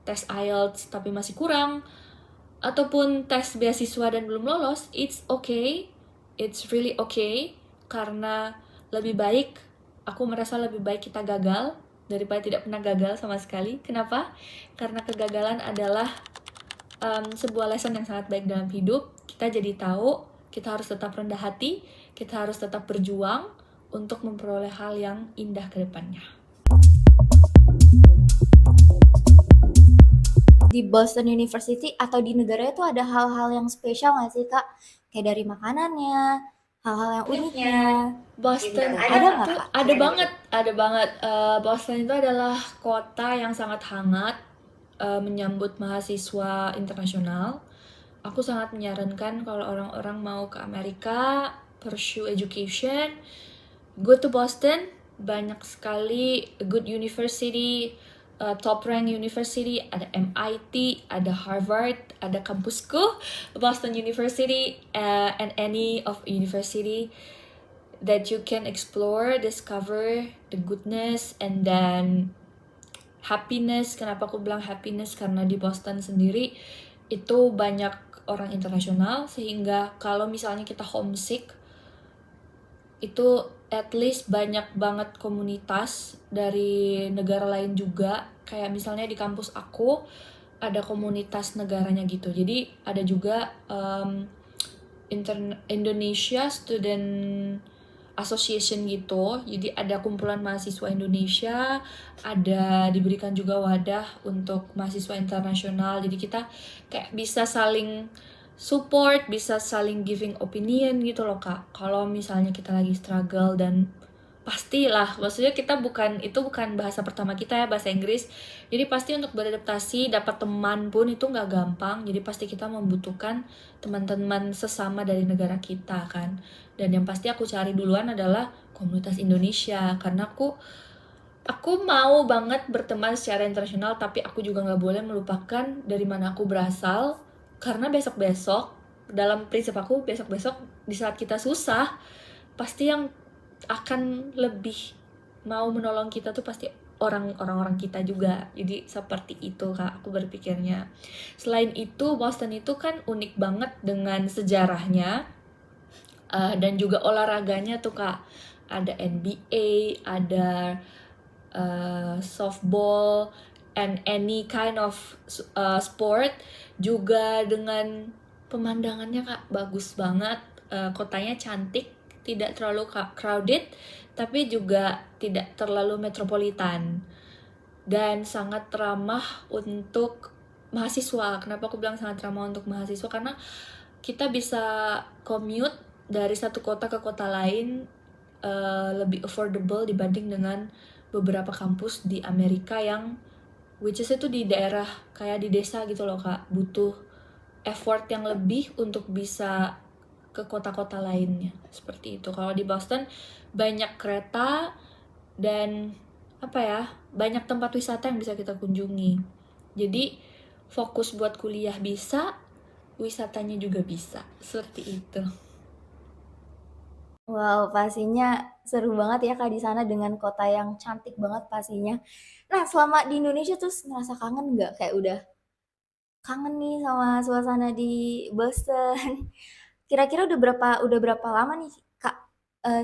tes IELTS tapi masih kurang, ataupun tes beasiswa dan belum lolos, it's okay, it's really okay, karena lebih baik, aku merasa lebih baik kita gagal daripada tidak pernah gagal sama sekali. Kenapa? Karena kegagalan adalah sebuah lesson yang sangat baik dalam hidup. Kita jadi tahu, kita harus tetap rendah hati, kita harus tetap berjuang untuk memperoleh hal yang indah ke depannya. Di Boston University atau di negara itu ada hal-hal yang spesial nggak sih Kak? Kayak dari makanannya, hal-hal yang uniknya. Boston Ada nggak Kak? ada banget. Boston itu adalah kota yang sangat hangat menyambut mahasiswa internasional. Aku sangat menyarankan kalau orang-orang mau ke Amerika, pursue education, go to Boston. Banyak sekali good university, top rank university, ada MIT, ada Harvard, ada kampusku, Boston University, and any of university that you can explore, discover the goodness, and then happiness. Kenapa aku bilang happiness? Karena di Boston sendiri itu banyak orang internasional, sehingga kalau misalnya kita homesick, itu at least banyak banget komunitas dari negara lain juga. Kayak misalnya di kampus aku ada komunitas negaranya gitu. Jadi ada juga Indonesia Student Association gitu. Jadi ada kumpulan mahasiswa Indonesia, ada diberikan juga wadah untuk mahasiswa internasional. Jadi kita kayak bisa saling support, bisa saling giving opinion gitu loh Kak. Kalau misalnya kita lagi struggle, dan pastilah, maksudnya itu bukan bahasa pertama kita ya, bahasa Inggris. Jadi pasti untuk beradaptasi, dapat teman pun itu nggak gampang. Jadi pasti kita membutuhkan teman-teman sesama dari negara kita kan. Dan yang pasti aku cari duluan adalah komunitas Indonesia, karena aku mau banget berteman secara internasional, tapi aku juga nggak boleh melupakan dari mana aku berasal. Karena besok-besok, dalam prinsip aku, besok-besok di saat kita susah, pasti yang akan lebih mau menolong kita tuh pasti orang-orang kita juga. Jadi seperti itu Kak, aku berpikirnya. Selain itu, Boston itu kan unik banget dengan sejarahnya, dan juga olahraganya tuh Kak. Ada NBA, ada softball, and any kind of sport. Juga dengan pemandangannya Kak, bagus banget. Kotanya cantik, tidak terlalu crowded, tapi juga tidak terlalu metropolitan, dan sangat ramah untuk mahasiswa. Kenapa aku bilang sangat ramah untuk mahasiswa? Karena kita bisa commute dari satu kota ke kota lain lebih affordable dibanding dengan beberapa kampus di Amerika yang which is itu di daerah kayak di desa gitu loh Kak. Butuh effort yang lebih untuk bisa ke kota-kota lainnya, seperti itu. Kalau di Boston banyak kereta dan banyak tempat wisata yang bisa kita kunjungi. Jadi fokus buat kuliah bisa, wisatanya juga bisa, seperti itu. Wow, pastinya seru banget ya Kak di sana dengan kota yang cantik banget pastinya. Nah, selama di Indonesia terus ngerasa kangen nggak? Kayak udah kangen nih sama suasana di Boston. Kira-kira udah berapa lama nih Kak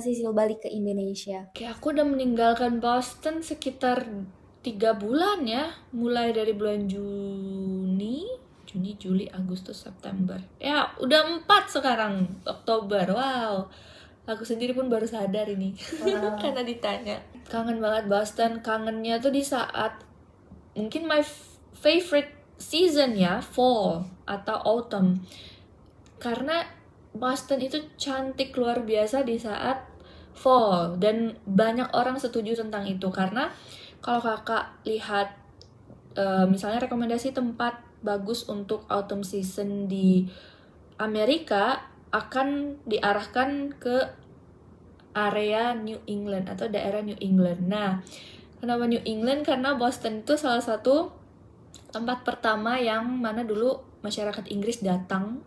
Sisil balik ke Indonesia? Kayak aku udah meninggalkan Boston sekitar 3 bulan ya, mulai dari bulan Juni, Juli, Agustus, September. Ya, udah 4 sekarang, Oktober. Wow. Aku sendiri pun baru sadar ini. Karena ditanya. Kangen banget Boston. Kangennya tuh di saat mungkin my favorite season ya, fall atau autumn. Karena Boston itu cantik luar biasa di saat fall, dan banyak orang setuju tentang itu. Karena kalau kakak lihat misalnya rekomendasi tempat bagus untuk autumn season di Amerika, akan diarahkan ke area New England atau daerah New England. Nah, kenapa New England? Karena Boston itu salah satu tempat pertama yang mana dulu masyarakat Inggris datang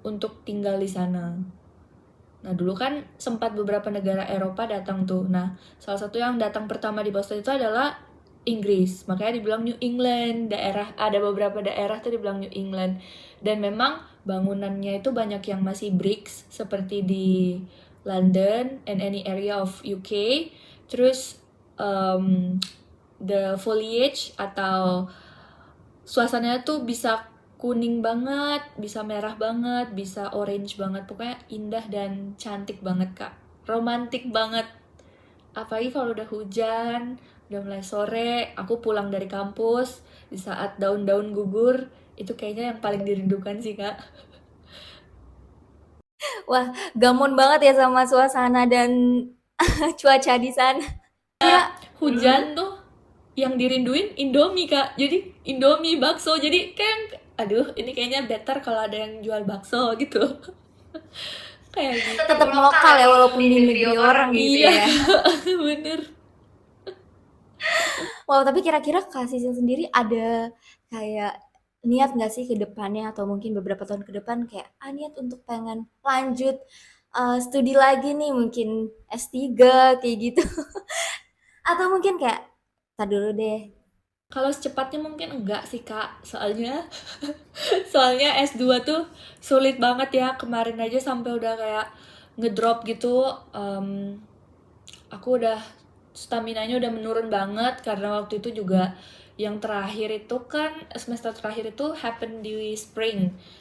untuk tinggal di sana. Nah, dulu kan sempat beberapa negara Eropa datang tuh. Nah, salah satu yang datang pertama di Boston itu adalah Inggris, makanya dibilang New England. Daerah, ada beberapa daerah tuh dibilang New England, dan memang bangunannya itu banyak yang masih bricks seperti di London and any area of UK. Terus the foliage atau suasananya tuh bisa kuning banget, bisa merah banget, bisa orange banget, pokoknya indah dan cantik banget kak, romantis banget. Apalagi kalau udah hujan, udah mulai sore, aku pulang dari kampus di saat daun-daun gugur, itu kayaknya yang paling dirindukan sih kak. Wah, gamon banget ya sama suasana dan cuaca di sana. Kira, Hujan tuh yang dirinduin Indomie kak, jadi Indomie bakso, jadi kayak aduh ini kayaknya better kalau ada yang jual bakso gitu. Kayak gitu. tetap lokal ya walaupun di negeri orang gitu Iya ya. bener. Wow, tapi kira-kira Kak Sisil sendiri ada kayak niat nggak sih ke depannya atau mungkin beberapa tahun ke depan kayak niat untuk pengen lanjut studi lagi nih mungkin S3 kayak gitu. Atau mungkin kayak tak dulu deh. Kalau secepatnya mungkin enggak sih kak, soalnya S2 tuh sulit banget ya. Kemarin aja sampai udah kayak ngedrop gitu. Aku udah stamina-nya udah menurun banget karena waktu itu juga yang terakhir itu kan semester terakhir itu happen di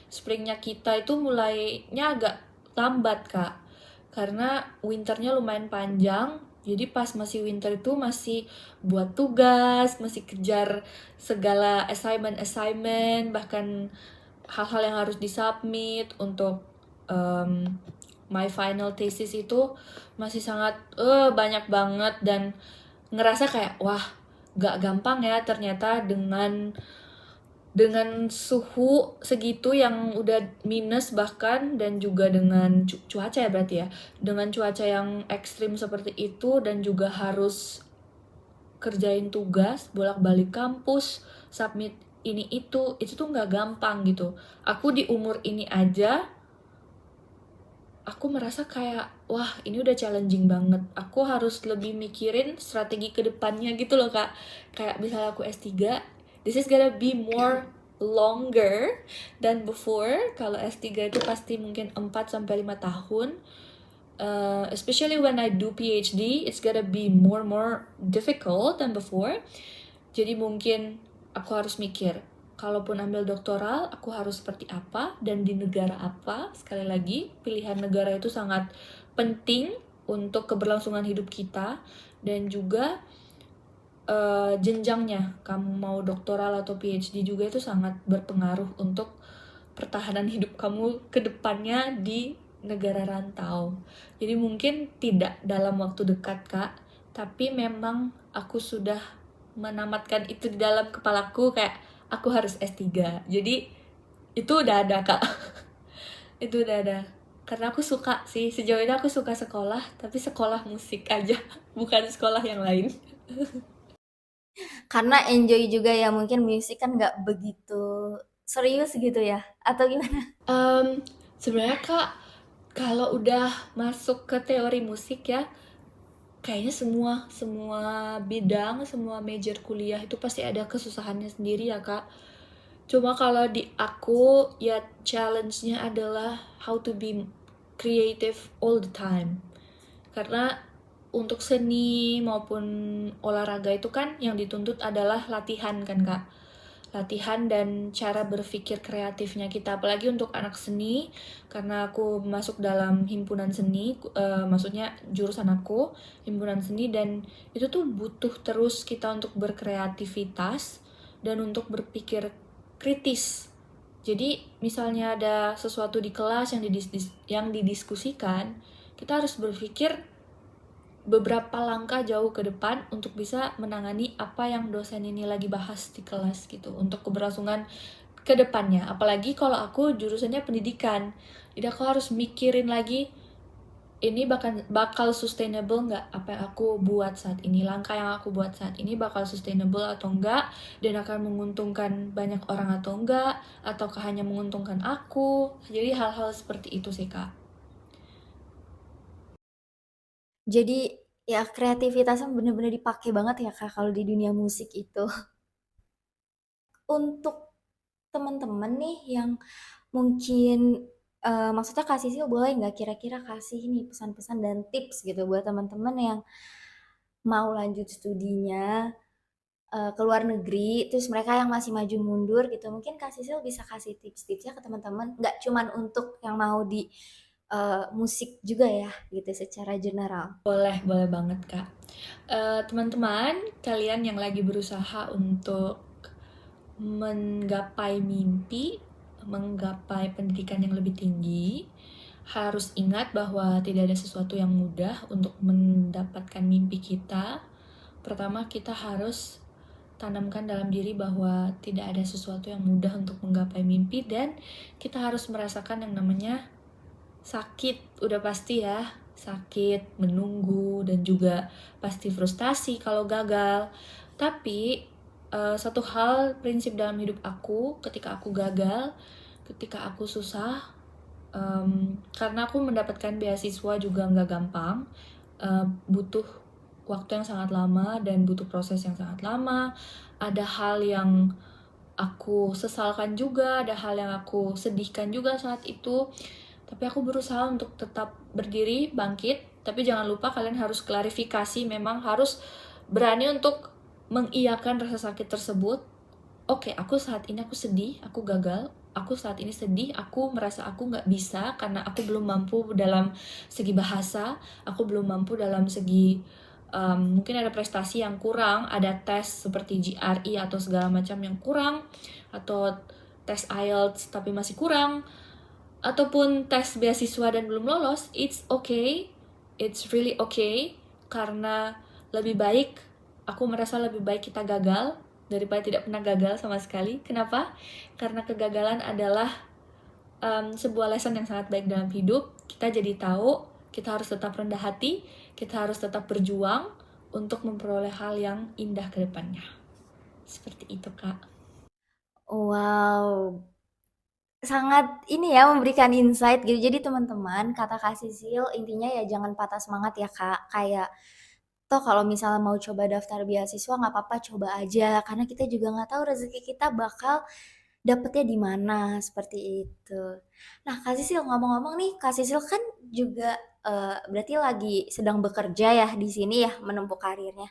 springnya kita itu mulainya agak lambat kak, karena winternya lumayan panjang. Jadi pas masih winter itu masih buat tugas, masih kejar segala assignment, bahkan hal-hal yang harus disubmit untuk my final thesis itu masih sangat banyak banget, dan ngerasa kayak wah gak gampang ya ternyata dengan suhu segitu yang udah minus bahkan, dan juga dengan cuaca ya berarti ya, dengan cuaca yang ekstrim seperti itu, dan juga harus kerjain tugas bolak-balik kampus, submit ini itu tuh nggak gampang gitu. Aku di umur ini aja aku merasa kayak wah ini udah challenging banget, aku harus lebih mikirin strategi kedepannya gitu loh kak. Kayak misalnya aku S3, this is gonna be more longer than before. Kalau S3 itu pasti mungkin 4 sampai 5 tahun. Especially when I do PhD, it's gonna be more difficult than before. Jadi mungkin aku harus mikir, kalaupun ambil doktoral, aku harus seperti apa dan di negara apa. Sekali lagi, pilihan negara itu sangat penting untuk keberlangsungan hidup kita, dan juga jenjangnya. Kamu mau doktoral atau PhD juga itu sangat berpengaruh untuk pertahanan hidup kamu ke depannya di negara rantau. Jadi mungkin tidak dalam waktu dekat kak, tapi memang aku sudah menamatkan itu di dalam kepalaku kayak aku harus S3. Jadi itu udah ada kak. Itu udah ada. Karena aku suka sih, sejauh ini aku suka sekolah, tapi sekolah musik aja, bukan sekolah yang lain. Karena enjoy juga ya mungkin musik kan nggak begitu serius gitu ya. Atau gimana? Sebenarnya kak, kalau udah masuk ke teori musik ya, kayaknya semua semua bidang, semua major kuliah itu pasti ada kesusahannya sendiri ya kak. Cuma kalau di aku ya challenge-nya adalah how to be creative all the time. Karena untuk seni maupun olahraga itu kan yang dituntut adalah latihan kan kak. Latihan dan cara berpikir kreatifnya kita, apalagi untuk anak seni, karena aku masuk dalam himpunan seni, maksudnya jurusan aku himpunan seni, dan itu tuh butuh terus kita untuk berkreativitas dan untuk berpikir kritis. Jadi misalnya ada sesuatu di kelas yang didiskusikan, kita harus berpikir beberapa langkah jauh ke depan untuk bisa menangani apa yang dosen ini lagi bahas di kelas gitu, untuk keberlangsungan ke depannya. Apalagi kalau aku jurusannya pendidikan, jadi aku harus mikirin lagi ini bakal sustainable nggak apa yang aku buat saat ini, langkah yang aku buat saat ini bakal sustainable atau enggak, dan akan menguntungkan banyak orang atau enggak, ataukah hanya menguntungkan aku. Jadi hal-hal seperti itu sih kak. Jadi Ya kreativitasnya bener-bener dipakai banget ya Kak kalau di dunia musik itu. Untuk teman-teman nih yang mungkin maksudnya Kak Sisil boleh nggak kira-kira kasih nih pesan-pesan dan tips gitu buat teman-teman yang mau lanjut studinya ke luar negeri, terus mereka yang masih maju mundur gitu, mungkin Kak Sisil bisa kasih tips-tipsnya ke teman-teman, nggak cuman untuk yang mau di musik juga ya, gitu secara general. Boleh banget, Kak. Teman-teman, kalian yang lagi berusaha untuk menggapai mimpi, menggapai pendidikan yang lebih tinggi, harus ingat bahwa tidak ada sesuatu yang mudah untuk mendapatkan mimpi kita. Pertama, kita harus tanamkan dalam diri bahwa tidak ada sesuatu yang mudah untuk menggapai mimpi, dan kita harus merasakan yang namanya sakit. Udah pasti ya, sakit, menunggu, dan juga pasti frustasi kalau gagal. Tapi satu hal prinsip dalam hidup aku, ketika aku gagal, ketika aku susah, karena aku mendapatkan beasiswa juga nggak gampang, butuh waktu yang sangat lama dan butuh proses yang sangat lama. Ada hal yang aku sesalkan juga, ada hal yang aku sedihkan juga saat itu. Tapi aku berusaha untuk tetap berdiri, bangkit. Tapi jangan lupa kalian harus klarifikasi, memang harus berani untuk mengiyakan rasa sakit tersebut. Oke, aku saat ini aku sedih, aku gagal. Aku saat ini sedih, aku merasa aku nggak bisa karena aku belum mampu dalam segi bahasa, aku belum mampu dalam segi mungkin ada prestasi yang kurang, ada tes seperti GRE atau segala macam yang kurang, atau tes IELTS tapi masih kurang, ataupun tes beasiswa dan belum lolos. It's okay, it's really okay, karena lebih baik, aku merasa lebih baik kita gagal daripada tidak pernah gagal sama sekali. Kenapa? Karena kegagalan adalah sebuah lesson yang sangat baik dalam hidup. Kita jadi tahu kita harus tetap rendah hati, kita harus tetap berjuang untuk memperoleh hal yang indah ke depannya. Seperti itu, Kak. Wow, sangat ini ya memberikan insight gitu. Jadi teman-teman, kata Kak Sisil intinya ya jangan patah semangat ya Kak. Kayak toh kalau misalnya mau coba daftar beasiswa nggak apa-apa coba aja karena kita juga nggak tahu rezeki kita bakal dapetnya di mana seperti itu. Nah, Kak Sisil ngomong-ngomong nih, Kak Sisil kan juga berarti lagi sedang bekerja ya di sini ya menempuh karirnya.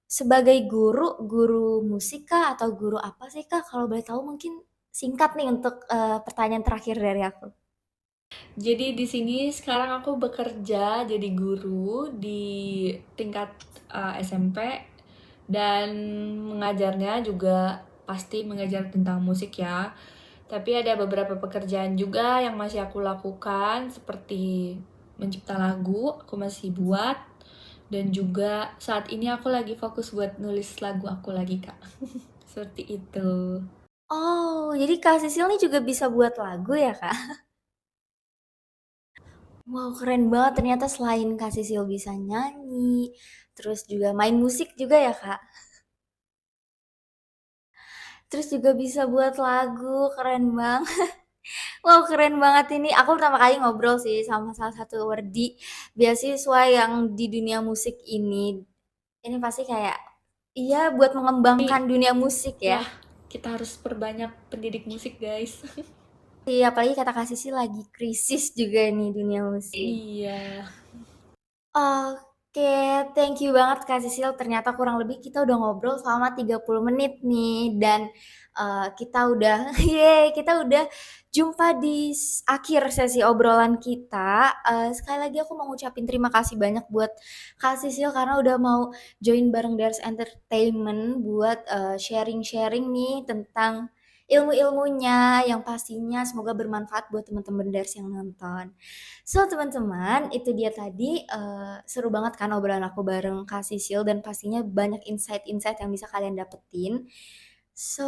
Sebagai guru, guru musik kah atau guru apa sih Kak? Kalau boleh tahu mungkin singkat nih untuk pertanyaan terakhir dari aku. Jadi di sini sekarang aku bekerja jadi guru di tingkat SMP, dan mengajarnya juga pasti mengajar tentang musik ya. Tapi ada beberapa pekerjaan juga yang masih aku lakukan, seperti mencipta lagu, aku masih buat. Dan juga saat ini aku lagi fokus buat nulis lagu aku lagi, Kak. Seperti itu. Oh, jadi Kak Sisil nih juga bisa buat lagu ya Kak? Wow, keren banget ternyata selain Kak Sisil bisa nyanyi, terus juga main musik juga ya Kak? Terus juga bisa buat lagu, keren banget. Wow, keren banget ini. Aku pertama kali ngobrol sih sama salah satu wardi beasiswa yang di dunia musik ini. Ini pasti kayak, iya buat mengembangkan dunia musik ya. Ya, kita harus perbanyak pendidik musik, guys. Iya, apalagi kata Kak Sisi lagi krisis juga nih dunia musik. Iya. Oke, thank you banget Kak Sisil. Ternyata kurang lebih kita udah ngobrol selama 30 menit nih dan kita udah kita udah jumpa di akhir sesi obrolan kita. Sekali lagi aku mau ngucapin terima kasih banyak buat Kak Sisil karena udah mau join bareng Dars Entertainment buat sharing-sharing nih tentang ilmu-ilmunya yang pastinya semoga bermanfaat buat teman-teman Dars yang nonton. So teman-teman, itu dia tadi seru banget kan obrolan aku bareng Kak Sisil dan pastinya banyak insight-insight yang bisa kalian dapetin. So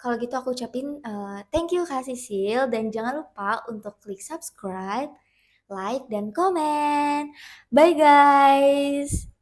kalau gitu aku ucapin thank you Kak Sisil dan jangan lupa untuk klik subscribe, like, dan komen. Bye guys!